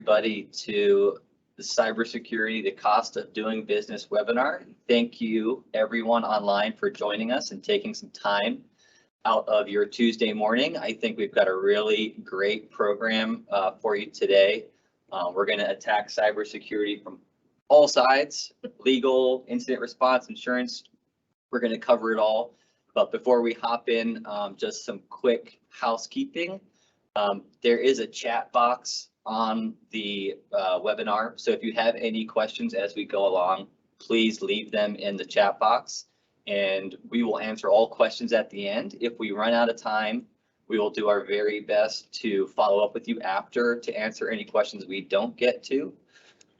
Everybody to the Cybersecurity, the Cost of Doing Business webinar. Thank you everyone online for joining us and taking some time out of your Tuesday morning. I think we've got a really great program for you today. We're going to attack cybersecurity from all sides: legal, incident response, insurance. We're going to cover it all. But before we hop in, just some quick housekeeping. There is a chat box on the webinar. So if you have any questions as we go along, please leave them in the chat box and we will answer all questions at the end. If we run out of time, we will do our very best to follow up with you after to answer any questions we don't get to.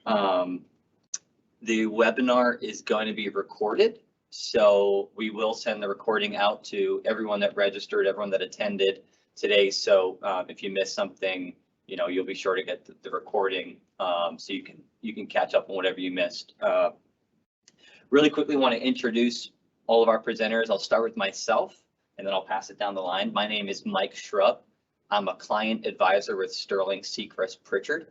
The webinar is going to be recorded, so we will send the recording out to everyone that registered, everyone that attended today. So if you missed something, you'll be sure to get the recording so you can catch up on whatever you missed. Really quickly want to introduce all of our presenters. I'll start with myself and then I'll pass it down the line. My name is Mike Shrubb. I'm a client advisor with Sterling Seacrest Pritchard.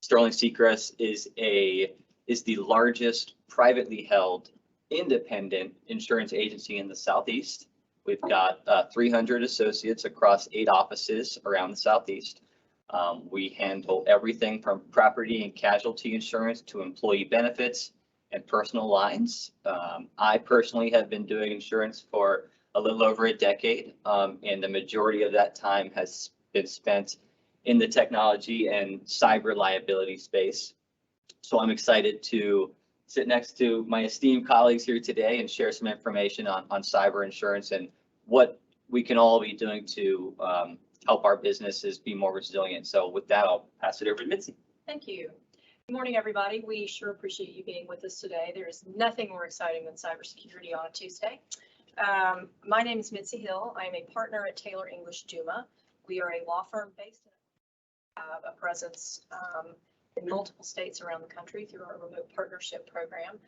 Sterling Seacrest is the largest privately held independent insurance agency in the Southeast. We've got 300 associates across 8 offices around the Southeast. We handle everything from property and casualty insurance to employee benefits and personal lines. I personally have been doing insurance for a little over a decade, and the majority of that time has been spent in the technology and cyber liability space. So I'm excited to sit next to my esteemed colleagues here today and share some information on cyber insurance and what we can all be doing to help our businesses be more resilient. So with that, I'll pass it over to Mitzi. Thank you. Good morning, everybody. We sure appreciate you being with us today. There is nothing more exciting than cybersecurity on a Tuesday. My name is Mitzi Hill. I am a partner at Taylor English Duma. We are a law firm based in a presence in multiple states around the country through our remote partnership program.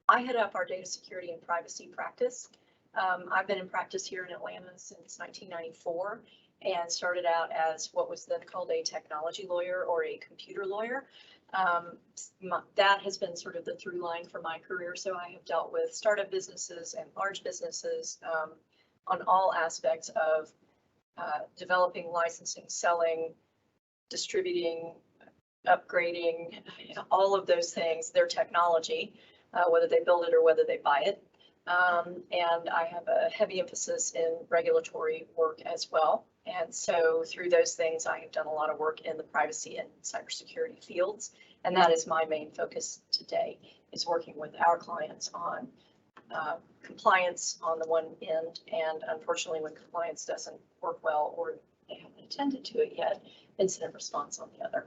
I head up our data security and privacy practice. I've been in practice here in Atlanta since 1994 and started out as what was then called a technology lawyer or a computer lawyer. That has been sort of the through line for my career. So I have dealt with startup businesses and large businesses on all aspects of developing, licensing, selling, distributing, upgrading, all of those things, their technology, whether they build it or whether they buy it. And I have a heavy emphasis in regulatory work as well. And so through those things, I have done a lot of work in the privacy and cybersecurity fields. And that is my main focus today, is working with our clients on compliance on the one end. And unfortunately, when compliance doesn't work well or they haven't attended to it yet, incident response on the other.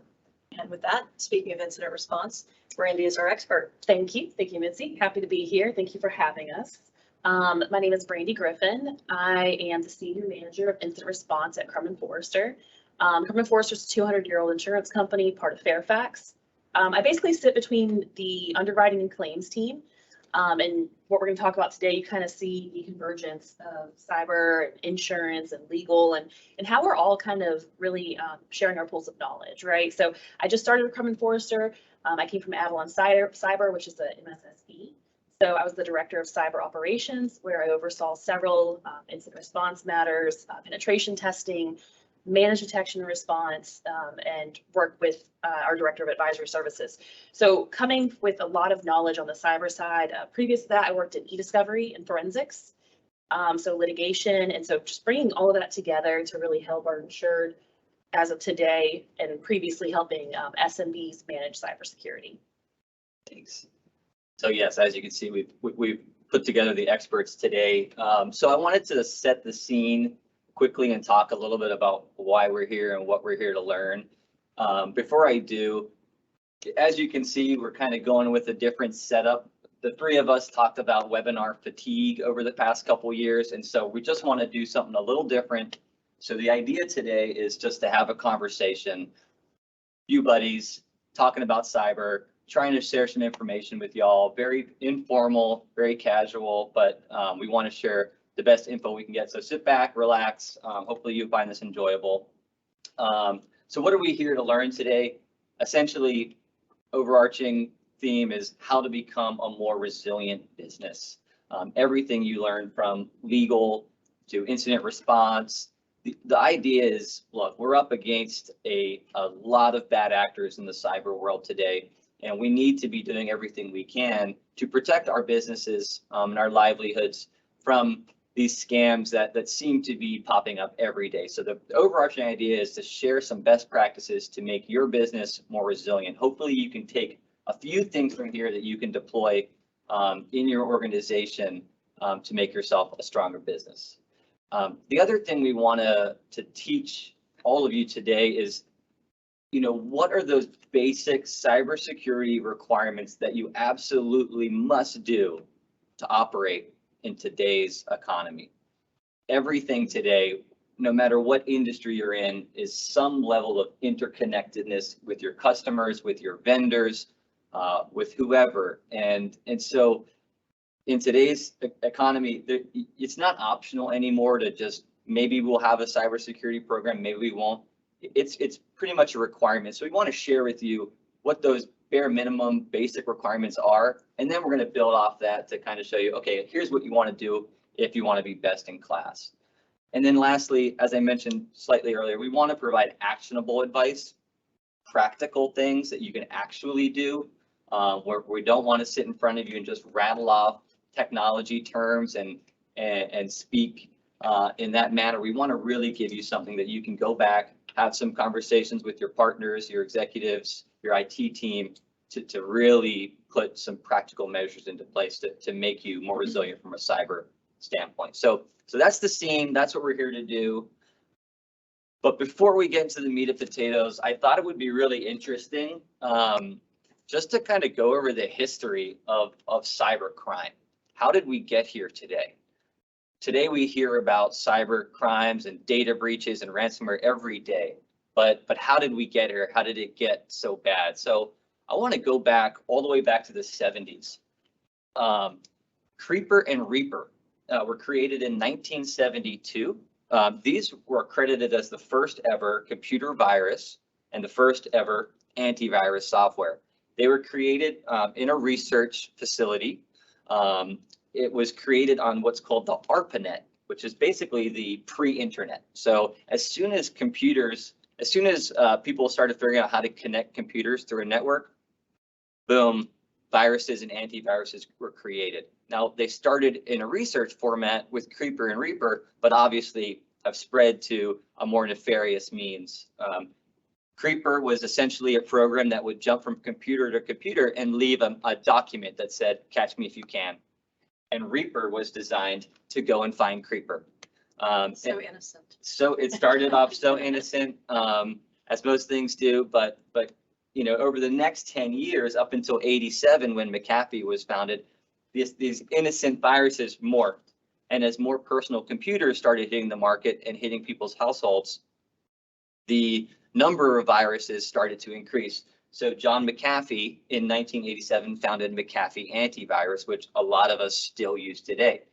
And with that, speaking of incident response, Brandy is our expert. Thank you. Thank you, Mitzi. Happy to be here. Thank you for having us. My name is Brandy Griffin. I am the Senior Manager of Incident Response at Crum and Forster. Crum and Forster is a 200-year-old insurance company, part of Fairfax. I basically sit between the underwriting and claims team. And what we're going to talk about today, you kind of see the convergence of cyber, insurance, and legal, and how we're all kind of really sharing our pools of knowledge, right? So I just started with Crum and Forster. I came from Avalon Cyber, which is the MSSP. So I was the Director of Cyber Operations, where I oversaw several incident response matters, penetration testing, managed detection and response, and worked with our Director of Advisory Services. So coming with a lot of knowledge on the cyber side. Previous to that, I worked in e-discovery and forensics, so litigation, and so just bringing all of that together to really help our insured as of today, and previously helping SMBs manage cybersecurity. Thanks. So yes, as you can see, we've put together the experts today. So I wanted to set the scene quickly and talk a little bit about why we're here and what we're here to learn. Before I do, as you can see, we're kind of going with a different setup. The 3 of us talked about webinar fatigue over the past couple of years, and so we just want to do something a little different. So the idea today is just to have a conversation, few buddies talking about cyber, trying to share some information with y'all, very informal, very casual, but we want to share the best info we can get. So sit back, relax. Hopefully you find this enjoyable. So what are we here to learn today? essentially, overarching theme is how to become a more resilient business. Everything you learn from legal to incident response. The idea is, look, we're up against a lot of bad actors in the cyber world today, and we need to be doing everything we can to protect our businesses and our livelihoods from these scams that seem to be popping up every day. So the overarching idea is to share some best practices to make your business more resilient. Hopefully you can take a few things from here that you can deploy in your organization to make yourself a stronger business. The other thing we want to teach all of you today is, what are those basic cybersecurity requirements that you absolutely must do to operate in today's economy? Everything today, no matter what industry you're in, is some level of interconnectedness with your customers, with your vendors, with whoever. And so in today's economy, it's not optional anymore to just, maybe we'll have a cybersecurity program, maybe we won't. It's pretty much a requirement. So we want to share with you what those bare minimum basic requirements are. And then we're going to build off that to kind of show you, okay, here's what you want to do if you want to be best in class. And then lastly, as I mentioned slightly earlier, we want to provide actionable advice, practical things that you can actually do, where we don't want to sit in front of you and just rattle off technology terms and speak in that manner. We want to really give you something that you can go back, have some conversations with your partners, your executives, your IT team to really put some practical measures into place to make you more resilient from a cyber standpoint. So that's the scene. That's what we're here to do. But before we get into the meat and potatoes, I thought it would be really interesting just to kind of go over the history of cyber crime. How did we get here today? Today we hear about cyber crimes and data breaches and ransomware every day. But how did we get here? How did it get so bad? So I want to go back all the way back to the 70s. Creeper and Reaper were created in 1972. These were credited as the first ever computer virus and the first ever antivirus software. They were created in a research facility. It was created on what's called the ARPANET, which is basically the pre-internet. So as soon as people started figuring out how to connect computers through a network, boom, viruses and antiviruses were created. Now, they started in a research format with Creeper and Reaper, but obviously have spread to a more nefarious means. Creeper was essentially a program that would jump from computer to computer and leave a document that said, "Catch me if you can." And Reaper was designed to go and find Creeper. So innocent. So it started off so innocent, as most things do, but over the next 10 years, up until 87, when McAfee was founded, these innocent viruses morphed. And as more personal computers started hitting the market and hitting people's households, the number of viruses started to increase. So John McAfee in 1987 founded McAfee Antivirus, which a lot of us still use today.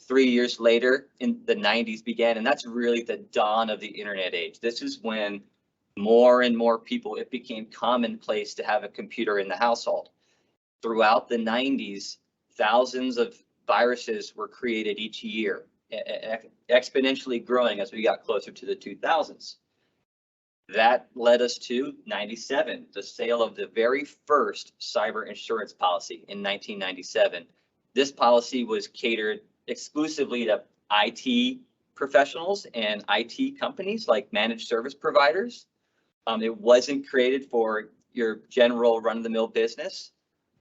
3 years later, in the 90s began, and that's really the dawn of the internet age. This is when more and more people, it became commonplace to have a computer in the household. Throughout the 90s, thousands of viruses were created each year, exponentially growing as we got closer to the 2000s. That led us to 97, the sale of the very first cyber insurance policy in 1997. This policy was catered exclusively to IT professionals and IT companies like managed service providers. It wasn't created for your general run-of-the-mill business.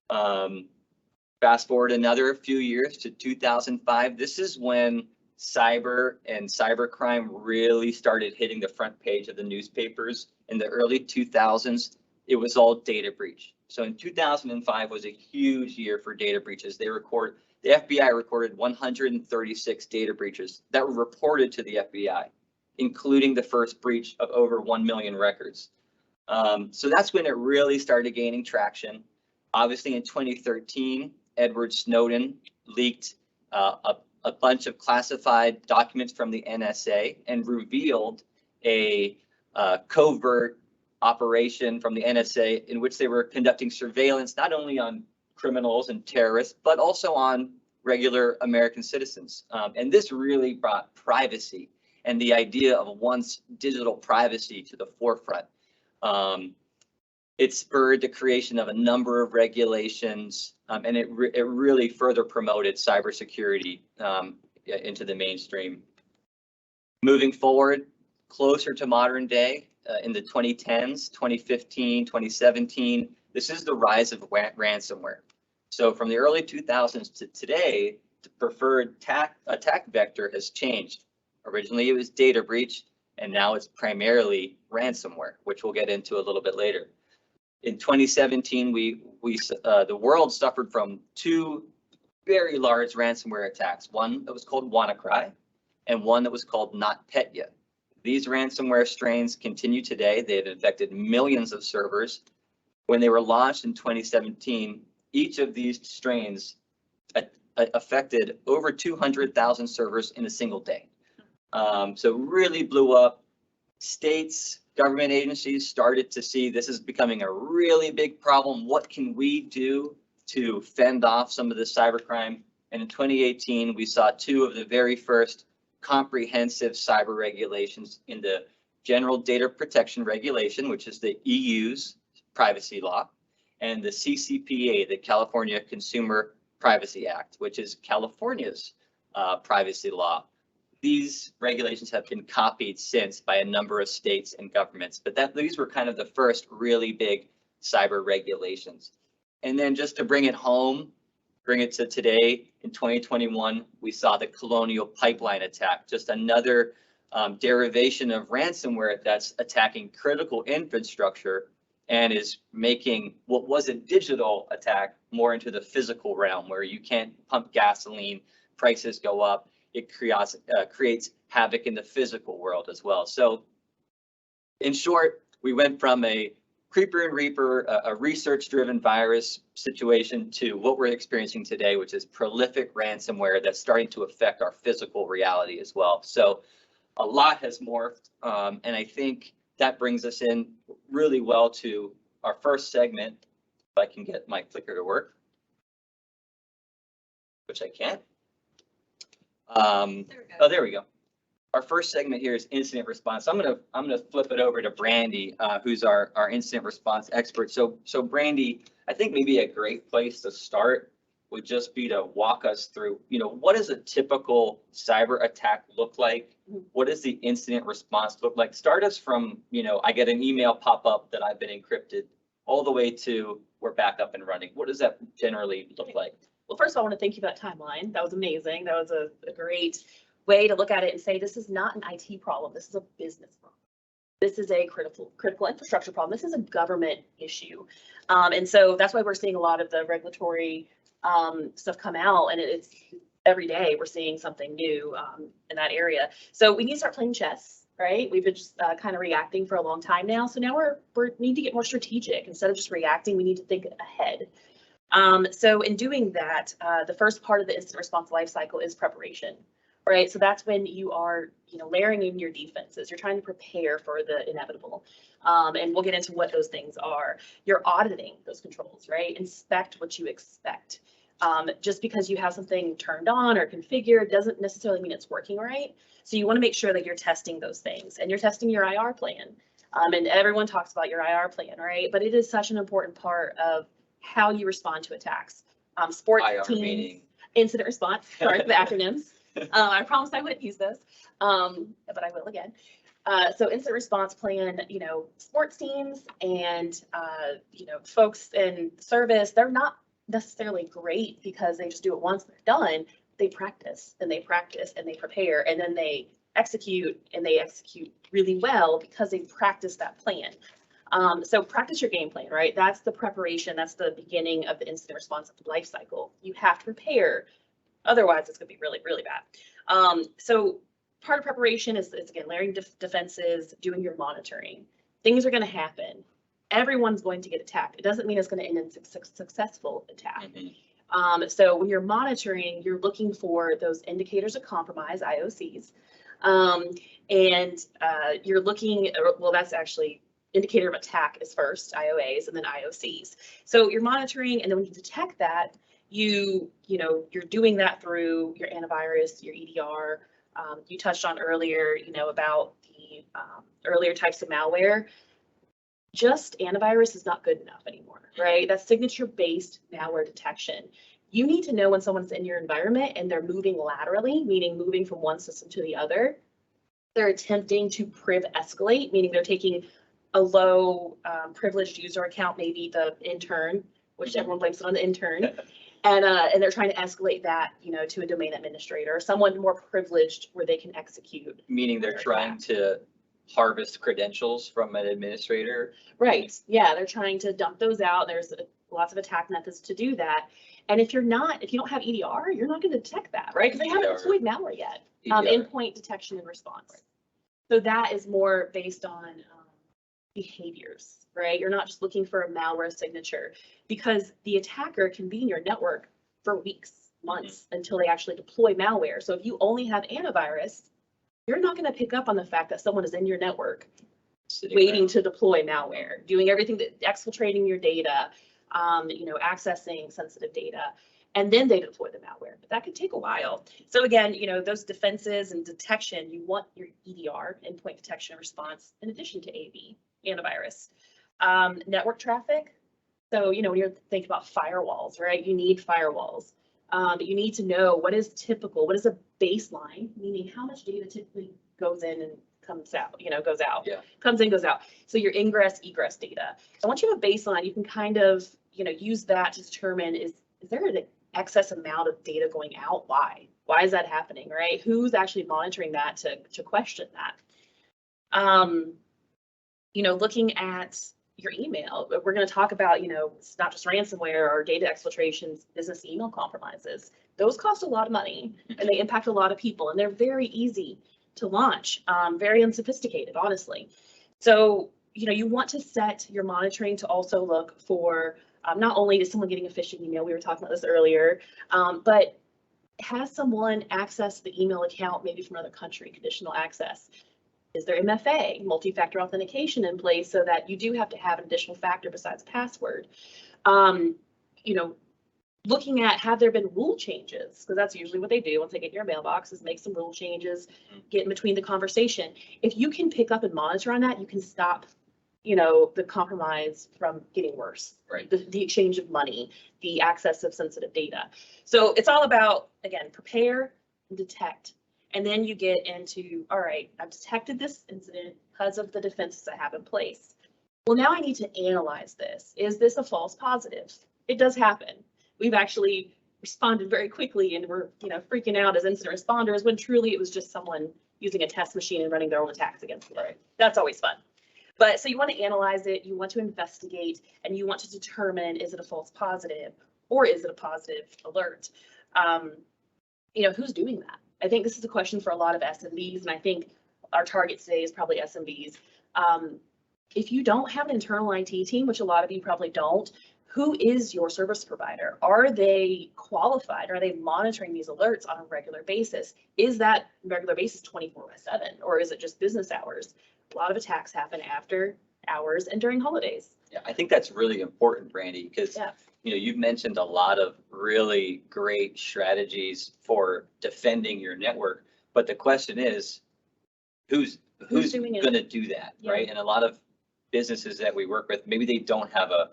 Fast forward another few years to 2005. This is when cyber and cybercrime really started hitting the front page of the newspapers. In the early 2000s, it was all data breach. So in 2005 was a huge year for data breaches. The FBI recorded 136 data breaches that were reported to the FBI, including the first breach of over 1 million records. So that's when it really started gaining traction. Obviously in 2013, Edward Snowden leaked a bunch of classified documents from the NSA and revealed a covert operation from the NSA in which they were conducting surveillance not only on criminals and terrorists, but also on regular American citizens. And this really brought privacy and the idea of one's digital privacy to the forefront. It spurred the creation of a number of regulations, and it really further promoted cybersecurity into the mainstream. Moving forward, closer to modern day, in the 2010s, 2015, 2017, this is the rise of ransomware. So from the early 2000s to today, the preferred attack vector has changed. Originally, it was data breach, and now it's primarily ransomware, which we'll get into a little bit later. In 2017, the world suffered from two very large ransomware attacks. One that was called WannaCry, and one that was called NotPetya. These ransomware strains continue today. They have infected millions of servers. When they were launched in 2017, each of these strains affected over 200,000 servers in a single day. So really blew up. States, government agencies started to see this is becoming a really big problem. What can we do to fend off some of this cybercrime? And in 2018, we saw two of the very first comprehensive cyber regulations in the General Data Protection Regulation, which is the EU's privacy law, and the CCPA, the California Consumer Privacy Act, which is California's privacy law. These regulations have been copied since by a number of states and governments, but these were kind of the first really big cyber regulations. And then just to bring it home, bring it to today, in 2021, we saw the Colonial pipeline attack, just another derivation of ransomware that's attacking critical infrastructure and is making what was a digital attack more into the physical realm, where you can't pump gasoline, prices go up. It creates havoc in the physical world as well. So in short, we went from a creeper and reaper, a research-driven virus situation, to what we're experiencing today, which is prolific ransomware that's starting to affect our physical reality as well. So a lot has morphed, and I think that brings us in really well to our first segment. If I can get my clicker to work, which I can't. There we go. Our first segment here is incident response. I'm gonna flip it over to Brandy, who's our incident response expert. So Brandy, I think maybe a great place to start would just be to walk us through, what does a typical cyber attack look like? What does the incident response look like? Start us from, I get an email pop up that I've been encrypted, all the way to we're back up and running. What does that generally look like? Well, first of all, I want to thank you for that timeline. That was amazing. That was a great way to look at it and say, this is not an IT problem. This is a business problem. This is a critical infrastructure problem. This is a government issue. And so that's why we're seeing a lot of the regulatory stuff come out, and it's every day we're seeing something new in that area. So we need to start playing chess, right? We've been just kind of reacting for a long time now. So now we need to get more strategic. Instead of just reacting, we need to think ahead. So in doing that, the first part of the incident response lifecycle is preparation, right? So that's when you are, layering in your defenses. You're trying to prepare for the inevitable. And we'll get into what those things are. You're auditing those controls, right? Inspect what you expect. Just because you have something turned on or configured doesn't necessarily mean it's working right. So you want to make sure that you're testing those things, and you're testing your IR plan. And everyone talks about your IR plan, right? But it is such an important part of how you respond to attacks. Sports IR teams, meaning incident response, sorry for the acronyms. I promised I wouldn't use those, but I will again. So incident response plan, sports teams and, folks in service, they're not necessarily great because they just do it once, they're done. They practice and they practice and they prepare, and then they execute, and they execute really well because they practice that plan. So practice your game plan, right? That's the preparation. That's the beginning of the incident response life cycle. You have to prepare. Otherwise, it's going to be really, really bad. So part of preparation is again, layering defenses, doing your monitoring. Things are going to happen. Everyone's going to get attacked. It doesn't mean it's going to end in successful attack. Mm-hmm. So when you're monitoring, you're looking for those indicators of compromise, IOCs. And you're looking, well, that's actually indicator of attack is first, IOAs, and then IOCs. So you're monitoring, and then when you detect that, you're doing that through your antivirus, your EDR. You touched on earlier, about the earlier types of malware. Just antivirus is not good enough anymore, right? That's signature-based malware detection. You need to know when someone's in your environment and they're moving laterally, meaning moving from one system to the other. They're attempting to priv escalate, meaning they're taking a low privileged user account, maybe the intern, which everyone blames it on the intern, and they're trying to escalate that, to a domain administrator or someone more privileged where they can execute. Meaning they're trying to harvest credentials from an administrator. Right. Yeah, they're trying to dump those out. There's lots of attack methods to do that. And if you don't have EDR, you're not going to detect that, right? Because they haven't deployed malware yet. Endpoint detection and response. So that is more based on behaviors, right? You're not just looking for a malware signature, because the attacker can be in your network for weeks, months, until they actually deploy malware. So if you only have antivirus, you're not going to pick up on the fact that someone is in your network waiting to deploy malware, doing everything that exfiltrating your data, accessing sensitive data, and then they deploy the malware. But that could take a while. So again, those defenses and detection, you want your EDR, endpoint detection and response, in addition to AV, antivirus. Network traffic. So, when you're thinking about firewalls, right? You need firewalls. But you need to know what is typical, what is a baseline, meaning how much data typically goes in and comes out, goes out, comes in, goes out. So your ingress, egress data. And once you have a baseline, you can kind of, use that to determine, is there an excess amount of data going out? Why? Why is that happening, right? Who's actually monitoring that to question that? Looking at your email, we're going to talk about, it's not just ransomware or data exfiltrations, business email compromises. Those cost a lot of money and they impact a lot of people, and they're very easy to launch, very unsophisticated, honestly. So, you want to set your monitoring to also look for not only is someone getting a phishing email, we were talking about this earlier, but has someone accessed the email account maybe from another country, conditional access? Is there MFA, multi-factor authentication, in place so that you do have to have an additional factor besides password? Looking at, have there been rule changes? Because that's usually what they do once they get in your mailbox, is make some rule changes, get in between the conversation. If you can pick up and monitor on that, you can stop, the compromise from getting worse. Right. The exchange of money, the access of sensitive data. So it's all about, again, prepare and detect. And then you get into, all right, I've detected this incident because of the defenses I have in place. Well, now I need to analyze this. Is this a false positive? It does happen. We've actually responded very quickly, and we're, freaking out as incident responders when truly it was just someone using a test machine and running their own attacks against it. Right. That's always fun. But so you want to analyze it, you want to investigate, and you want to determine, is it a false positive or is it a positive alert? Who's doing that? I think this is a question for a lot of SMBs, and I think our target today is probably SMBs. If you don't have an internal IT team, which a lot of you probably don't, who is your service provider? Are they qualified? Are they monitoring these alerts on a regular basis? Is that regular basis 24/7, or is it just business hours? A lot of attacks happen after hours and during holidays. Yeah, I think that's really important, Brandy, because you've mentioned a lot of really great strategies for defending your network, but the question is, who's going to do that, right? And a lot of businesses that we work with, maybe they don't have a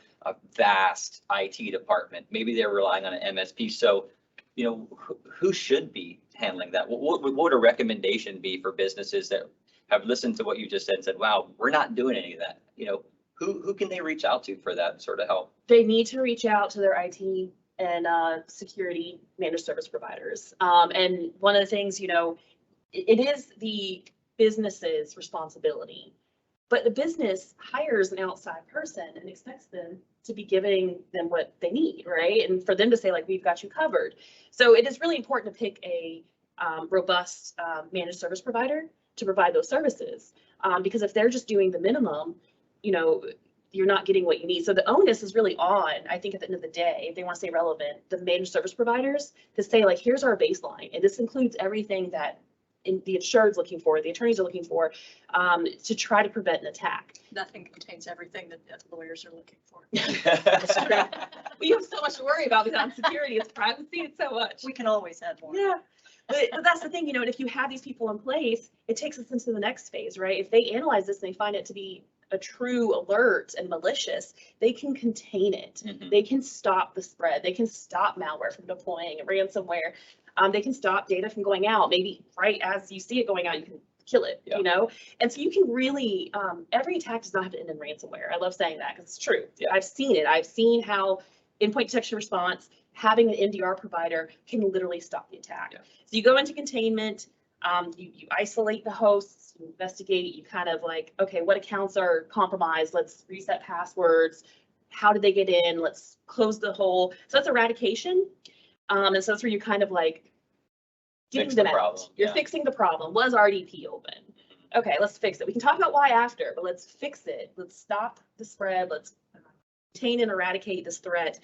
vast IT department. Maybe they're relying on an MSP. So, who should be handling that? What would a recommendation be for businesses that have listened to what you just said and said, wow, we're not doing any of that? Who can they reach out to for that sort of help? They need to reach out to their IT and security managed service providers. And one of the things, it is the business's responsibility, but the business hires an outside person and expects them to be giving them what they need, right? And for them to say, like, we've got you covered. So it is really important to pick a robust managed service provider to provide those services. Because if they're just doing the minimum, you're not getting what you need. So the onus is really on, I think, at the end of the day, if they want to stay relevant, the managed service providers to say, like, here's our baseline, and this includes everything that the insured's looking for, the attorneys are looking for, to try to prevent an attack. Nothing contains everything that lawyers are looking for. We have so much to worry about with security, it's privacy, it's so much. We can always add more. Yeah, but that's the thing, and if you have these people in place, it takes us into the next phase, right? If they analyze this and they find it to be a true alert and malicious, they can contain it. Mhm. They can stop the spread. They can stop malware from deploying, ransomware. They can stop data from going out. Maybe right as you see it going out, you can kill it, Yeah. you know? And so you can really, every attack does not have to end in ransomware. I love saying that because it's true. Yeah. I've seen it. I've seen how endpoint detection response, having an MDR provider can literally stop the attack. Yeah. So you go into containment, you isolate the hosts, you investigate, you kind of like, okay, what accounts are compromised? Let's reset passwords. How did they get in? Let's close the hole. So that's eradication. And so that's where you kind of like getting Fix them the out. problem, You're yeah. fixing the problem. Was RDP open? Okay, let's fix it. We can talk about why after, but let's fix it. Let's stop the spread. Let's contain and eradicate this threat.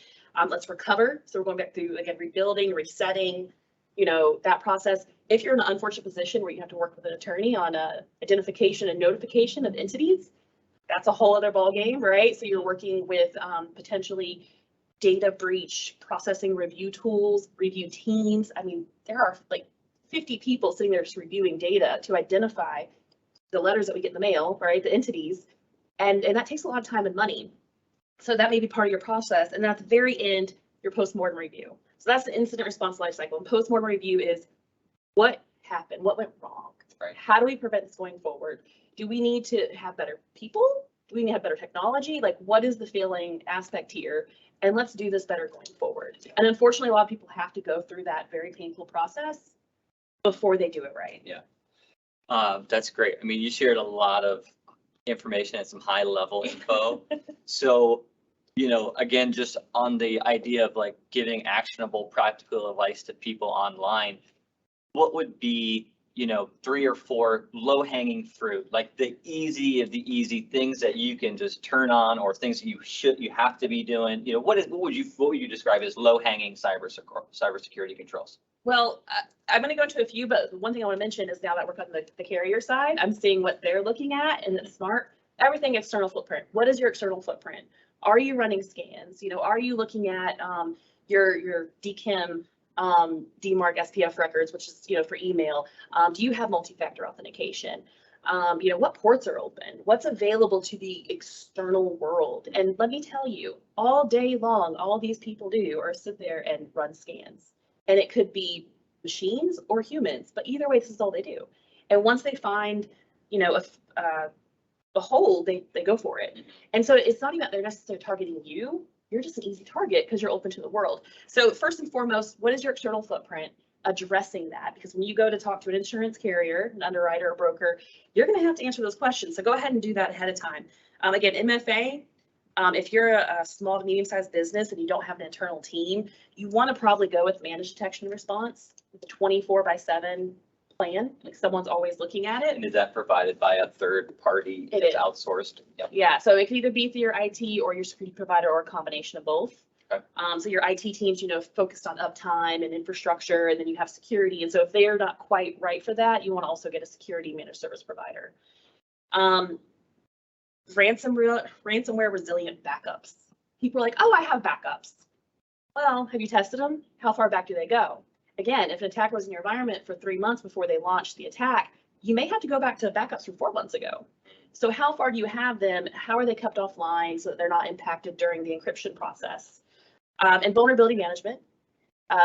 Let's recover. So we're going back through, again, rebuilding, resetting, you know, that process. If you're in an unfortunate position where you have to work with an attorney on identification and notification of entities, that's a whole other ballgame, right? So you're working with potentially data breach processing review tools, review teams. I mean, there are like 50 people sitting there just reviewing data to identify the letters that we get in the mail, right? The entities. And that takes a lot of time and money. So that may be part of your process. And then at the very end, your postmortem review. So that's the incident response lifecycle. And postmortem review is what happened? What went wrong? Right. How do we prevent this going forward? Do we need to have better people? Do we need to have better technology? Like, what is the failing aspect here? And let's do this better going forward. Yeah. And unfortunately, a lot of people have to go through that very painful process before they do it right. Yeah. That's great. I mean, you shared a lot of information and some high level info. So, you know, again, just on the idea of like giving actionable practical advice to people online, what would be, you know, 3 or 4 low hanging fruit, like the easy of the easy things that you can just turn on, or things that you have to be doing? You know, what would you describe as low hanging cybersecurity controls? Well, I'm going to go into a few, but one thing I want to mention is now that we're on the carrier side, I'm seeing what they're looking at, and it's smart. Everything external footprint. What is your external footprint? Are you running scans? You know, are you looking at your DKIM, DMARC SPF records, which is, you know, for email? Do you have multi-factor authentication? You know, what ports are open? What's available to the external world? And let me tell you, all day long, all these people do are sit there and run scans. And it could be machines or humans, but either way, this is all they do. And once they find, you know, a hole, they go for it. And so it's not even that they're necessarily targeting you. You're just an easy target because you're open to the world. So first and foremost, what is your external footprint? Addressing that, because when you go to talk to an insurance carrier, an underwriter, a broker, you're going to have to answer those questions. So go ahead and do that ahead of time. Again, MFA. If you're a small to medium-sized business and you don't have an internal team, you want to probably go with managed detection and response, with a 24/7 plan. Like someone's always looking at it. And is that provided by a third party It that's is. outsourced? Yep. Yeah, so it can either be through your IT or your security provider, or a combination of both. Okay. So your IT teams, you know, focused on uptime and infrastructure, and then you have security. And so if they are not quite right for that, you want to also get a security managed service provider. Ransomware resilient backups. People are like, oh, I have backups. Well, have you tested them? How far back do they go? Again, if an attacker was in your environment for 3 months before they launched the attack, you may have to go back to backups from 4 months ago. So how far do you have them? How are they kept offline so that they're not impacted during the encryption process? And vulnerability management.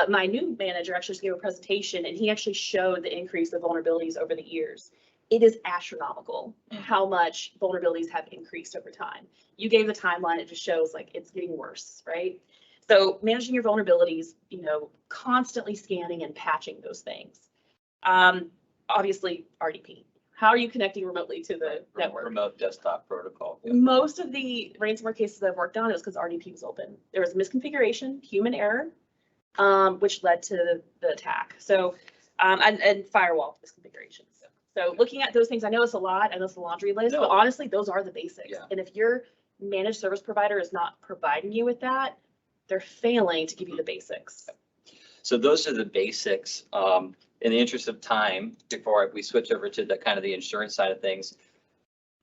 My new manager actually just gave a presentation, and he actually showed the increase of vulnerabilities over the years. It is astronomical how much vulnerabilities have increased over time. You gave the timeline, it just shows like it's getting worse, right? So managing your vulnerabilities, you know, constantly scanning and patching those things. Obviously, RDP. How are you connecting remotely to the network? Remote desktop protocol. Yeah. Most of the ransomware cases I've worked on is because RDP was open. There was misconfiguration, human error, which led to the attack. So, and firewall misconfigurations. So looking at those things, I know it's a lot, I know it's a laundry list, No. but honestly, those are the basics. Yeah. And if your managed service provider is not providing you with that, they're failing to give you the basics. So those are the basics. In the interest of time, before we switch over to the kind of the insurance side of things,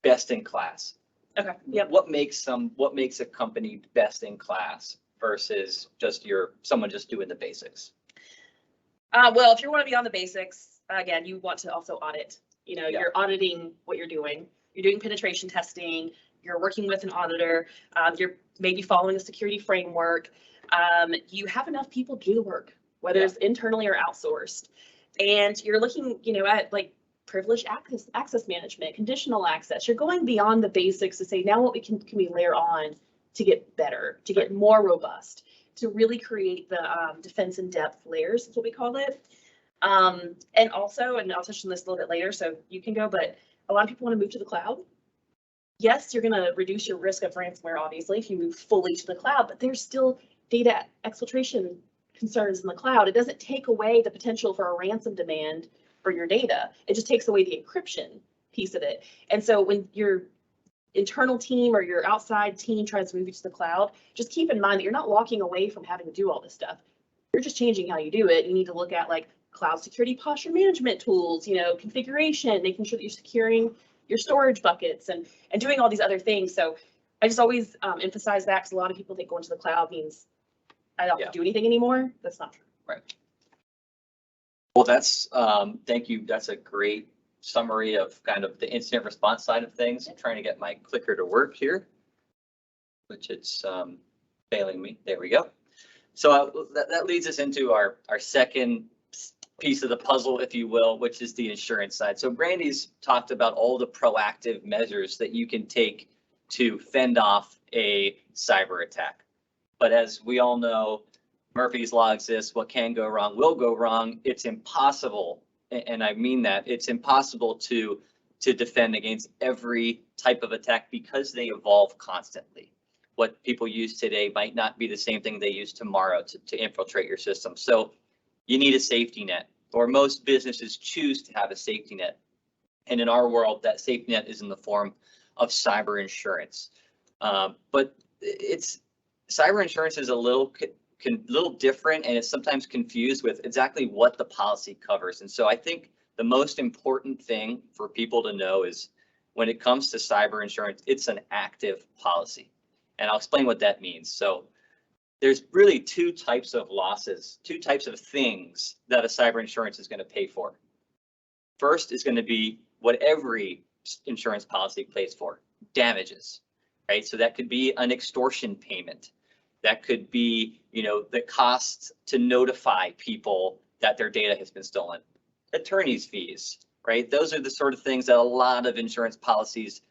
best in class. Okay, yep. What makes a company best in class versus just someone just doing the basics? Well, if you want to be on the basics, again, you want to also audit. You know, Yeah. you're auditing what you're doing. You're doing penetration testing. You're working with an auditor. You're maybe following a security framework. You have enough people to do the work, whether it's internally or outsourced. And you're looking, you know, at like privileged access management, conditional access. You're going beyond the basics to say, now what can we layer on to get better, to get more robust, to really create the defense in depth layers, is what we call it. And also, and I'll touch on this a little bit later, so you can go, but a lot of people want to move to the cloud. Yes, you're going to reduce your risk of ransomware, obviously, if you move fully to the cloud, but there's still data exfiltration concerns in the cloud. It doesn't take away the potential for a ransom demand for your data. It just takes away the encryption piece of it. And so when your internal team or your outside team tries to move you to the cloud, just keep in mind that you're not walking away from having to do all this stuff. You're just changing how you do it. You need to look at like cloud security posture management tools, you know, configuration, making sure that you're securing your storage buckets and doing all these other things. So I just always emphasize that, because a lot of people think going to the cloud means I don't have to do anything anymore. That's not true. Right. Well, that's, thank you. That's a great summary of kind of the incident response side of things. I'm trying to get my clicker to work here, which it's failing me. There we go. So that leads us into our second piece of the puzzle, if you will, which is the insurance side. So Brandy's talked about all the proactive measures that you can take to fend off a cyber attack. But as we all know, Murphy's Law exists. What can go wrong will go wrong. It's impossible, and I mean that, it's impossible to defend against every type of attack because they evolve constantly. What people use today might not be the same thing they use tomorrow to infiltrate your system. So you need a safety net, or most businesses choose to have a safety net. And in our world, that safety net is in the form of cyber insurance. But cyber insurance is a little different, and it's sometimes confused with exactly what the policy covers. And so I think the most important thing for people to know is when it comes to cyber insurance, it's an active policy. And I'll explain what that means. So there's really two types of losses, two types of things that a cyber insurance is going to pay for. First is going to be what every insurance policy pays for, damages, right? So that could be an extortion payment. That could be, you know, the cost to notify people that their data has been stolen, attorney's fees, right? Those are the sort of things that a lot of insurance policies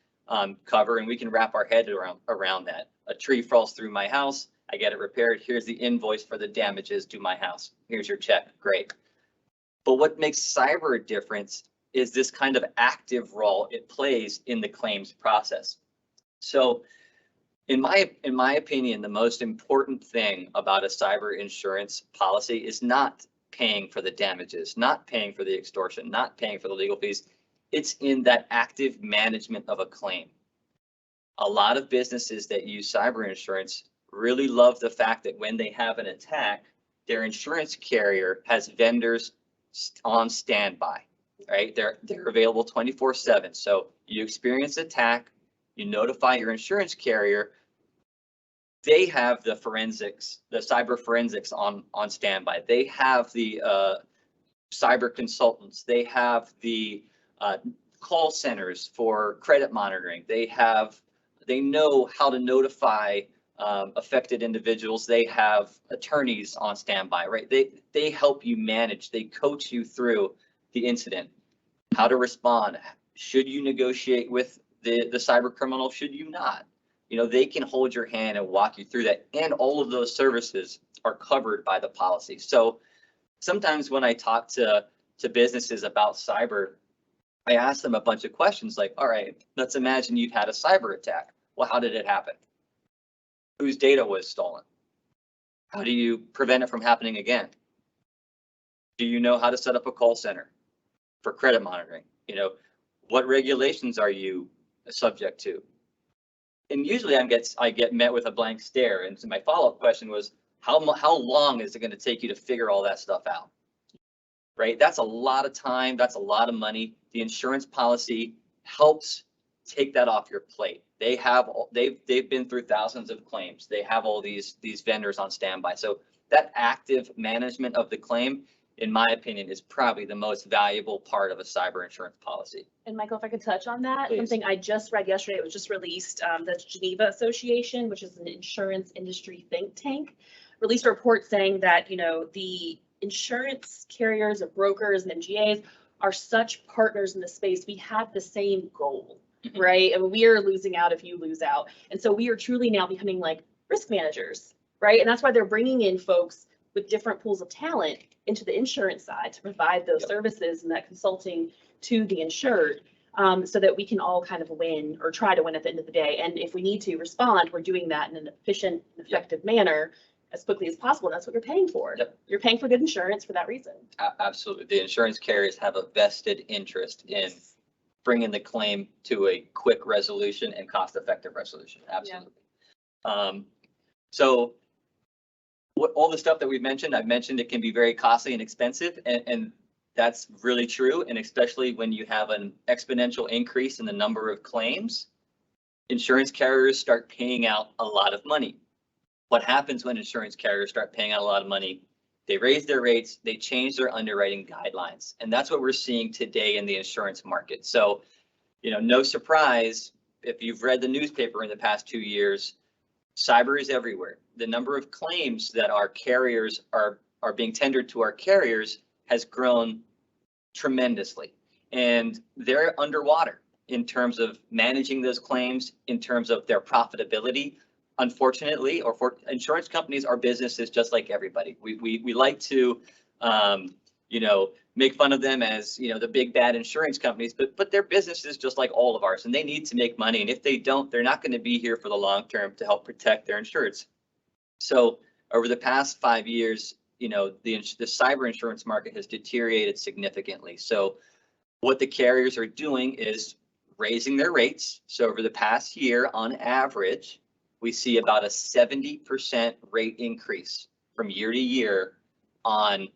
cover, and we can wrap our head around that. A tree falls through my house, I get it repaired. Here's the invoice for the damages to my house. Here's your check. Great. But what makes cyber a difference is this kind of active role it plays in the claims process. So in my opinion, the most important thing about a cyber insurance policy is not paying for the damages, not paying for the extortion, not paying for the legal fees. It's in that active management of a claim. A lot of businesses that use cyber insurance really love the fact that when they have an attack, their insurance carrier has vendors on standby, right? They're available 24/7. So you experience an attack, you notify your insurance carrier, they have the forensics, the cyber forensics on standby. They have the cyber consultants. They have the call centers for credit monitoring. They know how to notify affected individuals. They have attorneys on standby, right? They help you manage, they coach you through the incident, how to respond. Should you negotiate with the cyber criminal? Should you not? You know, they can hold your hand and walk you through that. And all of those services are covered by the policy. So sometimes when I talk to businesses about cyber, I ask them a bunch of questions like, all right, let's imagine you've had a cyber attack. Well, how did it happen? Whose data was stolen? How do you prevent it from happening again? Do you know how to set up a call center for credit monitoring? You know, what regulations are you subject to? And usually I get met with a blank stare. And so my follow-up question was, how long is it going to take you to figure all that stuff out? Right? That's a lot of time. That's a lot of money. The insurance policy helps take that off your plate. They've been through thousands of claims. They have all these vendors on standby. So that active management of the claim, in my opinion, is probably the most valuable part of a cyber insurance policy. And Michael, if I could touch on that, Please. something I just read yesterday, it was just released, the Geneva Association, which is an insurance industry think tank, released a report saying that, the insurance carriers or brokers and MGAs are such partners in the space. We have the same goal, right? And we are losing out if you lose out. And so we are truly now becoming like risk managers, right? And that's why they're bringing in folks with different pools of talent into the insurance side to provide those services and that consulting to the insured, so that we can all kind of win or try to win at the end of the day. And if we need to respond, we're doing that in an efficient and effective manner as quickly as possible. That's what you're paying for. You're paying for good insurance for that reason. Absolutely. The insurance carriers have a vested interest in bringing the claim to a quick resolution and cost-effective resolution. Absolutely. So all the stuff that we've mentioned, I've mentioned it can be very costly and expensive, and that's really true. And especially when you have an exponential increase in the number of claims, insurance carriers start paying out a lot of money. What happens when insurance carriers start paying out a lot of money? They raise their rates, they change their underwriting guidelines. And that's what we're seeing today in the insurance market. So, no surprise, if you've read the newspaper in the past 2 years, cyber is everywhere. The number of claims that our carriers are being tendered to our carriers has grown tremendously. And they're underwater in terms of managing those claims, in terms of their profitability. Unfortunately, or for insurance companies, our business is just like everybody. We like to, make fun of them as, the big bad insurance companies, but their business is just like all of ours, and they need to make money. And if they don't, they're not going to be here for the long term to help protect their insureds. So over the past 5 years, the cyber insurance market has deteriorated significantly. So what the carriers are doing is raising their rates. So over the past year, on average, we see about a 70% rate increase from year to year on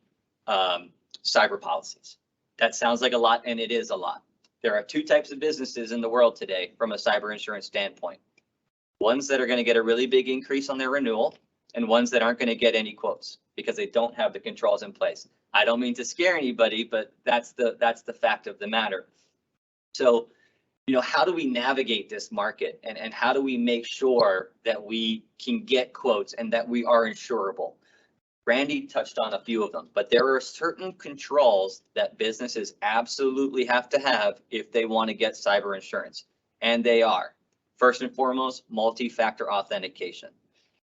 cyber policies. That sounds like a lot, and it is a lot. There are two types of businesses in the world today from a cyber insurance standpoint. Ones that are going to get a really big increase on their renewal, and ones that aren't going to get any quotes because they don't have the controls in place. I don't mean to scare anybody, but that's the fact of the matter. So, how do we navigate this market, and how do we make sure that we can get quotes and that we are insurable? Brandy touched on a few of them, but there are certain controls that businesses absolutely have to have if they want to get cyber insurance. And they are, first and foremost, multi-factor authentication.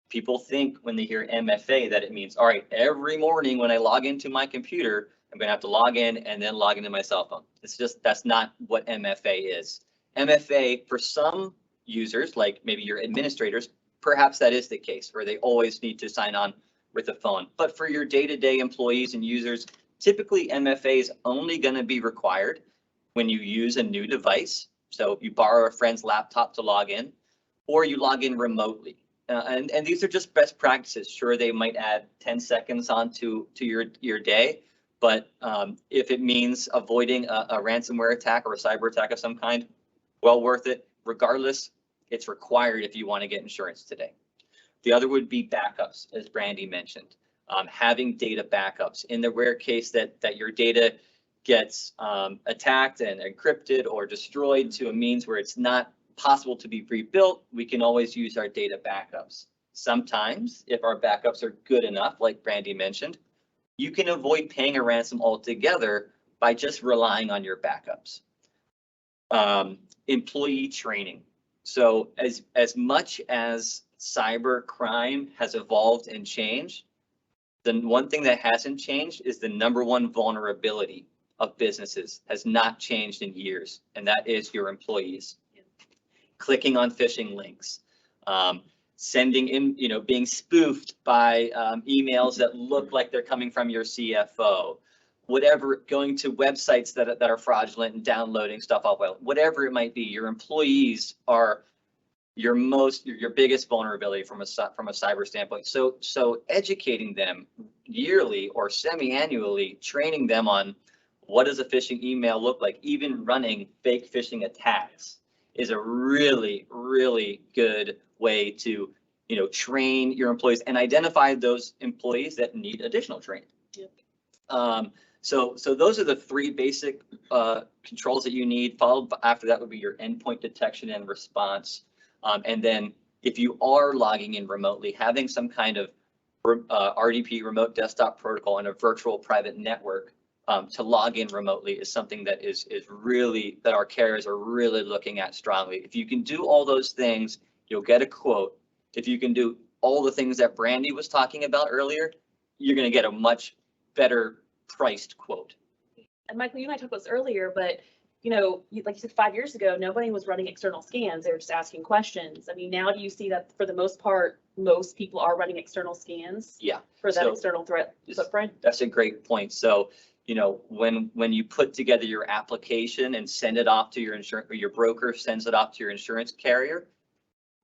People think when they hear MFA that it means, all right, every morning when I log into my computer, I'm going to have to log in and then log into my cell phone. That's not what MFA is. MFA, for some users, like maybe your administrators, perhaps that is the case where they always need to sign on with a phone. But for your day-to-day employees and users, typically MFA is only going to be required when you use a new device. So you borrow a friend's laptop to log in, or you log in remotely. And these are just best practices. Sure, they might add 10 seconds onto your day, but if it means avoiding a ransomware attack or a cyber attack of some kind, well worth it. Regardless, it's required if you want to get insurance today. The other would be backups, as Brandy mentioned. Having data backups in the rare case that your data gets attacked and encrypted or destroyed to a means where it's not possible to be rebuilt, we can always use our data backups. Sometimes, if our backups are good enough, like Brandy mentioned, you can avoid paying a ransom altogether by just relying on your backups. Employee training. So as much as cyber crime has evolved and changed, the one thing that hasn't changed is the number one vulnerability of businesses has not changed in years, and that is your employees. Clicking on phishing links, sending in, being spoofed by emails that look like they're coming from your CFO, whatever, going to websites that are fraudulent and downloading stuff off, whatever it might be. Your employees are, your biggest vulnerability from a cyber standpoint. So educating them yearly or semi-annually, training them on what does a phishing email look like, even running fake phishing attacks is a really, really good way to, train your employees and identify those employees that need additional training. Yep. So those are the three basic controls that you need. Followed after that would be your endpoint detection and response. And then if you are logging in remotely, having some kind of RDP, remote desktop protocol, and a virtual private network to log in remotely is something that is really, that our carriers are really looking at strongly. If you can do all those things, you'll get a quote. If you can do all the things that Brandy was talking about earlier, you're going to get a much better priced quote. And Michael, you and I talked about this earlier, but like you said, 5 years ago, nobody was running external scans. They were just asking questions. I mean, now do you see that for the most part, most people are running external scans? Yeah. For that external threat footprint? That's a great point. So, when you put together your application and send it off to your insurance, or your broker sends it off to your insurance carrier,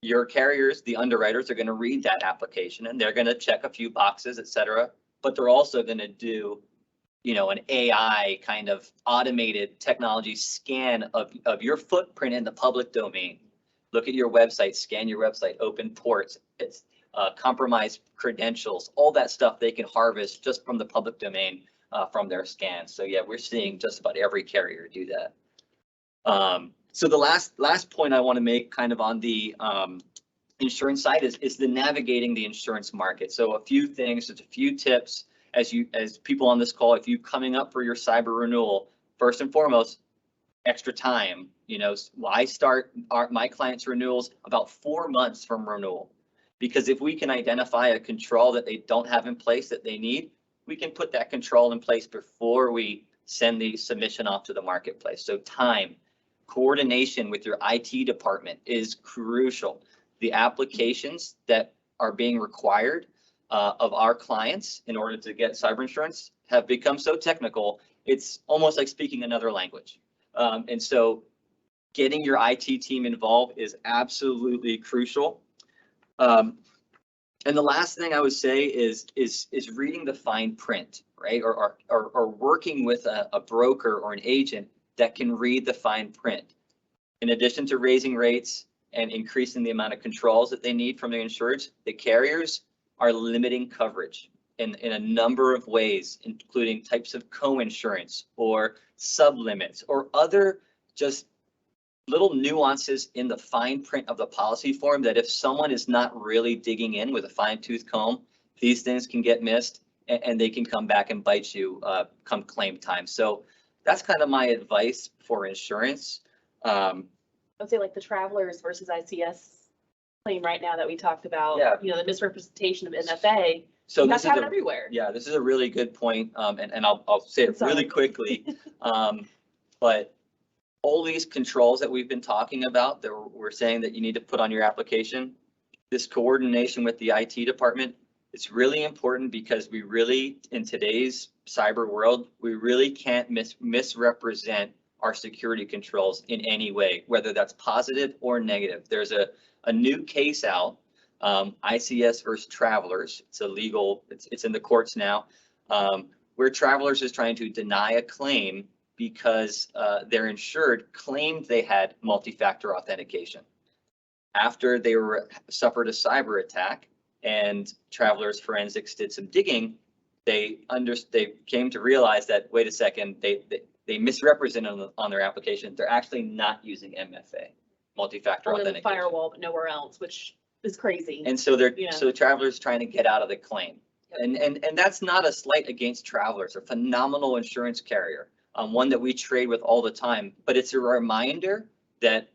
your carriers, the underwriters, are going to read that application and they're going to check a few boxes, et cetera, but they're also going to do an AI kind of automated technology scan of your footprint in the public domain. Look at your website, scan your website, open ports, it's compromised credentials, all that stuff they can harvest just from the public domain from their scans. So yeah, we're seeing just about every carrier do that. So the last point I want to make kind of on the insurance side is the navigating the insurance market. So a few things, just a few tips. As people on this call, if you coming up for your cyber renewal, first and foremost, extra time. I start my clients' renewals about 4 months from renewal, because if we can identify a control that they don't have in place that they need, we can put that control in place before we send the submission off to the marketplace. So time, coordination with your IT department is crucial. The applications that are being required of our clients in order to get cyber insurance have become so technical, it's almost like speaking another language. And so getting your IT team involved is absolutely crucial. And the last thing I would say is reading the fine print, right? Or working with a broker or an agent that can read the fine print. In addition to raising rates and increasing the amount of controls that they need from their insureds, the carriers are limiting coverage in a number of ways, including types of co-insurance or sublimits or other just little nuances in the fine print of the policy form that if someone is not really digging in with a fine-tooth comb, these things can get missed and they can come back and bite you come claim time. So that's kind of my advice for insurance. I'd say like the travelers versus ICS claim right now that we talked about, the misrepresentation of MFA. So you have to have it everywhere. Yeah, this is a really good point. And I'll say it really quickly. But all these controls that we've been talking about that we're saying that you need to put on your application, this coordination with the IT department, it's really important because we really, in today's cyber world, we really can't misrepresent our security controls in any way, whether that's positive or negative. There's a new case out, ICS versus Travelers. It's illegal. It's in the courts now, where Travelers is trying to deny a claim because their insured claimed they had multi-factor authentication. After they suffered a cyber attack and Travelers Forensics did some digging, they came to realize that, wait a second, they misrepresented on their application. They're actually not using MFA, multi-factor authentication. Only the firewall, but nowhere else, which is crazy. And so so Travelers trying to get out of the claim. Yep. And that's not a slight against Travelers, a phenomenal insurance carrier, one that we trade with all the time. But it's a reminder that